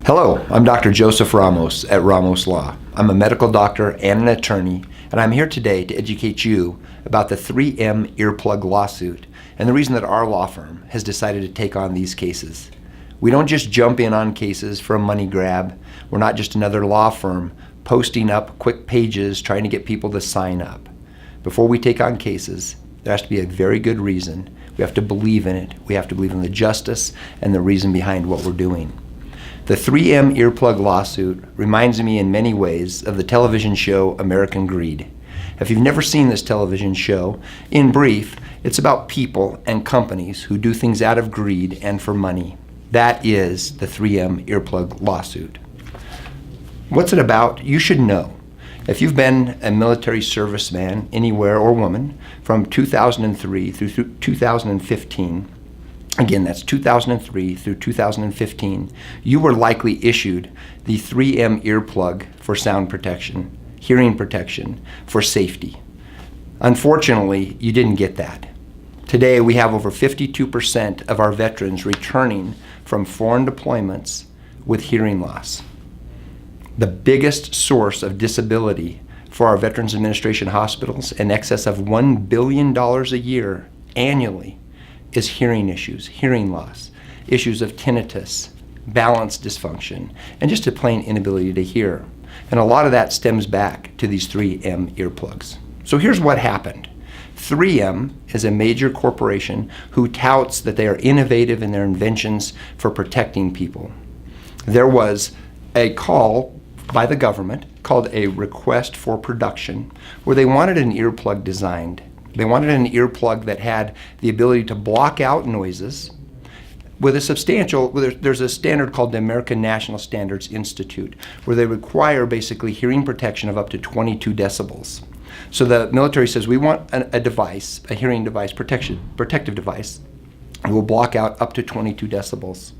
Hello, I'm Dr. Joseph Ramos at Ramos Law. I'm a medical doctor and an attorney, and I'm here today to educate you about the 3M earplug lawsuit and the reason that our law firm has decided to take on these cases. We don't just jump in on cases for a money grab. We're not just another law firm posting up quick pages trying to get people to sign up. Before we take on cases, there has to be a very good reason. We have to believe in it. We have to believe in the justice and the reason behind what we're doing. The 3M earplug lawsuit reminds me in many ways of the television show American Greed. If you've never seen this television show, in brief, it's about people and companies who do things out of greed and for money. That is the 3M earplug lawsuit. What's it about? You should know. If you've been a military serviceman anywhere or woman from 2003 through 2015, again, that's 2003 through 2015, you were likely issued the 3M earplug for sound protection, hearing protection, for safety. Unfortunately, you didn't get that. Today, we have over 52% of our veterans returning from foreign deployments with hearing loss. The biggest source of disability for our Veterans Administration hospitals, in excess of $1 billion a year annually, is hearing issues, hearing loss, issues of tinnitus, balance dysfunction, and just a plain inability to hear. And a lot of that stems back to these 3M earplugs. So here's what happened. 3M is a major corporation who touts that they are innovative in their inventions for protecting people. There was a call by the government called a request for production where they wanted an earplug designed. They wanted an earplug that had the ability to block out noises with a substantial, there's a standard called the American National Standards Institute, where they require basically hearing protection of up to 22 decibels. So the military says, we want a device, a hearing device, protective device, that will block out up to 22 decibels.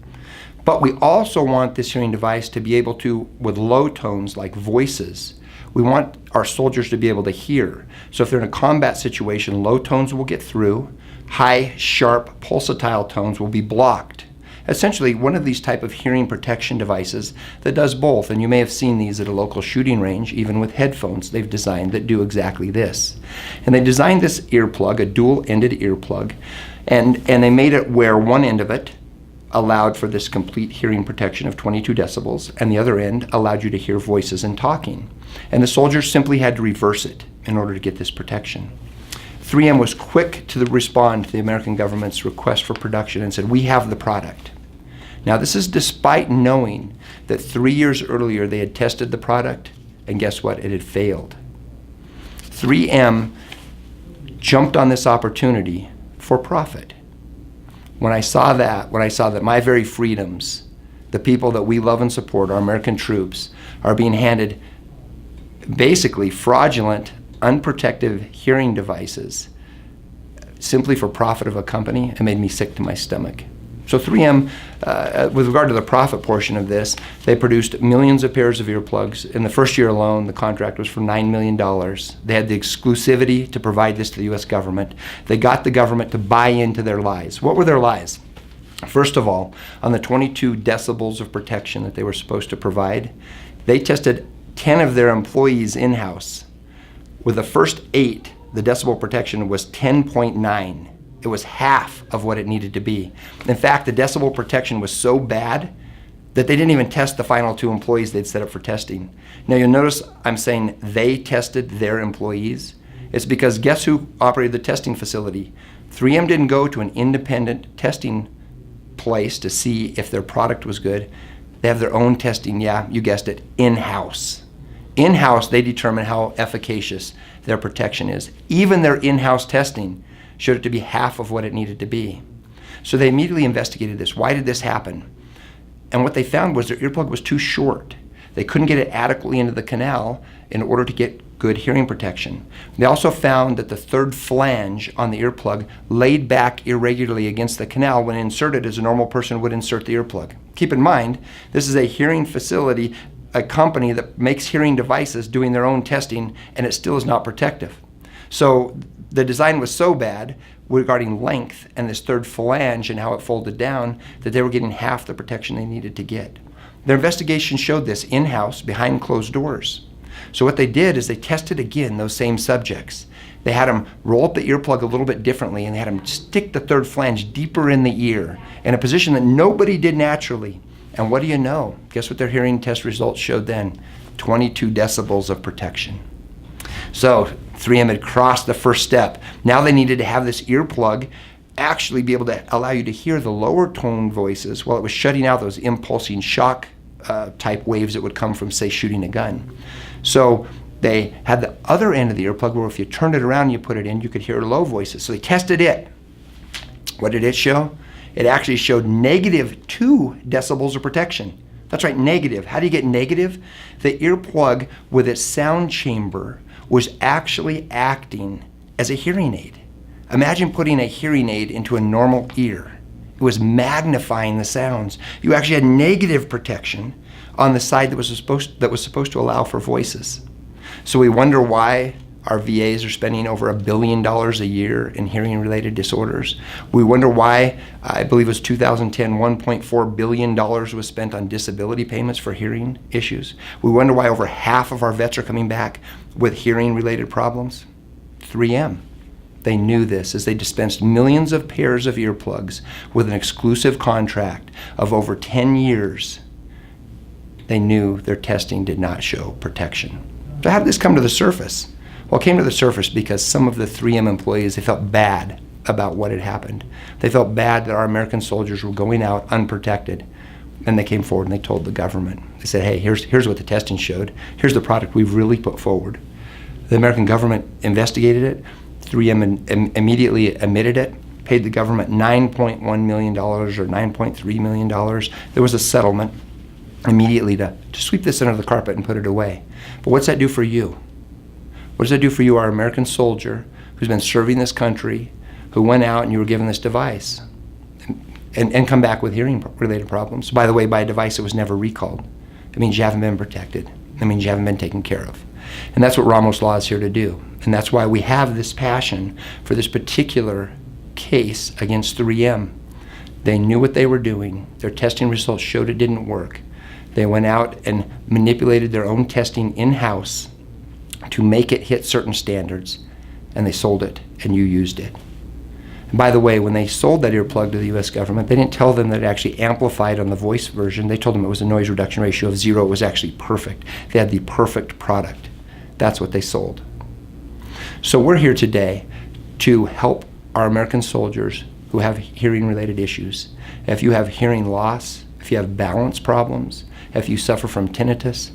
But we also want this hearing device to be able to, with low tones like voices, we want our soldiers to be able to hear. So if they're in a combat situation, low tones will get through, high, sharp, pulsatile tones will be blocked. Essentially, one of these type of hearing protection devices that does both, and you may have seen these at a local shooting range, even with headphones they've designed that do exactly this. And they designed this earplug, a dual-ended earplug, and they made it where one end of it allowed for this complete hearing protection of 22 decibels, and the other end allowed you to hear voices and talking. And the soldiers simply had to reverse it in order to get this protection. 3M was quick to respond to the American government's request for production and said, we have the product. Now this is despite knowing that 3 years earlier they had tested the product, and guess what? It had failed. 3M jumped on this opportunity for profit. When I saw that my very freedoms, the people that we love and support, our American troops, are being handed basically fraudulent, unprotected hearing devices simply for profit of a company, it made me sick to my stomach. So 3M, with regard to the profit portion of this, they produced millions of pairs of earplugs. In the first year alone, the contract was for $9 million. They had the exclusivity to provide this to the U.S. government. They got the government to buy into their lies. What were their lies? First of all, on the 22 decibels of protection that they were supposed to provide, they tested 10 of their employees in-house. With the first 8, the decibel protection was 10.9. It was half of what it needed to be. In fact, the decibel protection was so bad that they didn't even test the final 2 employees they'd set up for testing. Now you'll notice I'm saying they tested their employees. It's because guess who operated the testing facility? 3M didn't go to an independent testing place to see if their product was good. They have their own testing, yeah, you guessed it, in-house. In-house, they determine how efficacious their protection is. Even their in-house testing showed it to be half of what it needed to be. So they immediately investigated this. Why did this happen? And what they found was their earplug was too short. They couldn't get it adequately into the canal in order to get good hearing protection. They also found that the third flange on the earplug laid back irregularly against the canal when inserted as a normal person would insert the earplug. Keep in mind, this is a hearing facility, a company that makes hearing devices doing their own testing, and it still is not protective. So the design was so bad regarding length and this third flange and how it folded down that they were getting half the protection they needed to get. Their investigation showed this in-house, behind closed doors. So what they did is they tested again those same subjects. They had them roll up the earplug a little bit differently, and they had them stick the third flange deeper in the ear in a position that nobody did naturally. And what do you know? Guess what their hearing test results showed then? 22 decibels of protection. So 3M had crossed the first step. Now they needed to have this earplug actually be able to allow you to hear the lower tone voices while it was shutting out those impulsing shock type waves that would come from, say, shooting a gun. So they had the other end of the earplug where if you turned it around and you put it in, you could hear low voices. So they tested it. What did it show? It actually showed -2 decibels of protection. That's right, negative. How do you get negative? The earplug with its sound chamber was actually acting as a hearing aid. Imagine putting a hearing aid into a normal ear. It was magnifying the sounds. You actually had negative protection on the side that was supposed to allow for voices. So we wonder why our VAs are spending over $1 billion a year in hearing-related disorders. We wonder why, I believe it was 2010, $1.4 billion was spent on disability payments for hearing issues. We wonder why over half of our vets are coming back with hearing-related problems. 3M. They knew this as they dispensed millions of pairs of earplugs with an exclusive contract of over 10 years. They knew their testing did not show protection. So how did this come to the surface? Well, it came to the surface because some of the 3M employees, they felt bad about what had happened. They felt bad that our American soldiers were going out unprotected. And they came forward and they told the government. They said, hey, here's what the testing showed. Here's the product we've really put forward. The American government investigated it. 3M immediately admitted it, paid the government $9.1 million or $9.3 million. There was a settlement immediately to sweep this under the carpet and put it away. But what's that do for you? What does that do for you, our American soldier who's been serving this country, who went out and you were given this device and come back with hearing-related problems? By the way, by a device that was never recalled. It means you haven't been protected. It means you haven't been taken care of. And that's what Ramos Law is here to do. And that's why we have this passion for this particular case against 3M. They knew what they were doing. Their testing results showed it didn't work. They went out and manipulated their own testing in-house to make it hit certain standards, and they sold it, and you used it. And by the way, when they sold that earplug to the US government, they didn't tell them that it actually amplified on the voice version. They told them it was a noise reduction ratio of 0. It was actually perfect. They had the perfect product. That's what they sold. So we're here today to help our American soldiers who have hearing-related issues. If you have hearing loss, if you have balance problems, if you suffer from tinnitus,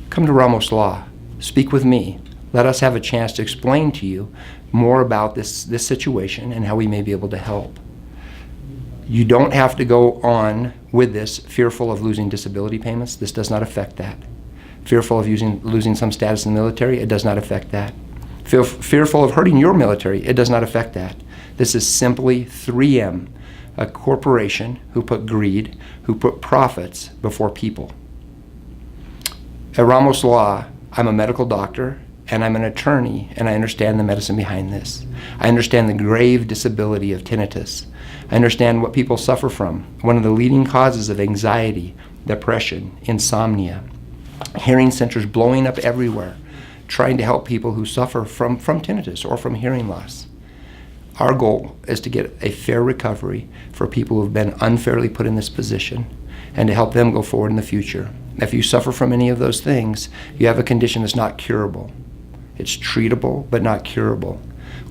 come to Ramos Law. Speak with me. Let us have a chance to explain to you more about this situation and how we may be able to help. You don't have to go on with this fearful of losing disability payments. This does not affect that. Fearful of losing some status in the military, it does not affect that. Fearful of hurting your military, it does not affect that. This is simply 3M, a corporation who put greed, who put profits before people. At Ramos Law, I'm a medical doctor and I'm an attorney, and I understand the medicine behind this. I understand the grave disability of tinnitus. I understand what people suffer from. One of the leading causes of anxiety, depression, insomnia, hearing centers blowing up everywhere, trying to help people who suffer from tinnitus or from hearing loss. Our goal is to get a fair recovery for people who have been unfairly put in this position and to help them go forward in the future. If you suffer from any of those things, you have a condition that's not curable. It's treatable, but not curable.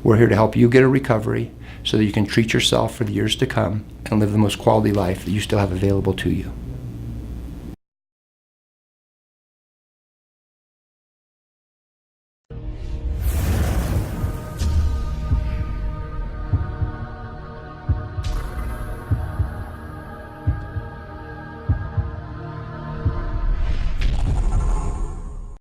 We're here to help you get a recovery so that you can treat yourself for the years to come and live the most quality life that you still have available to you.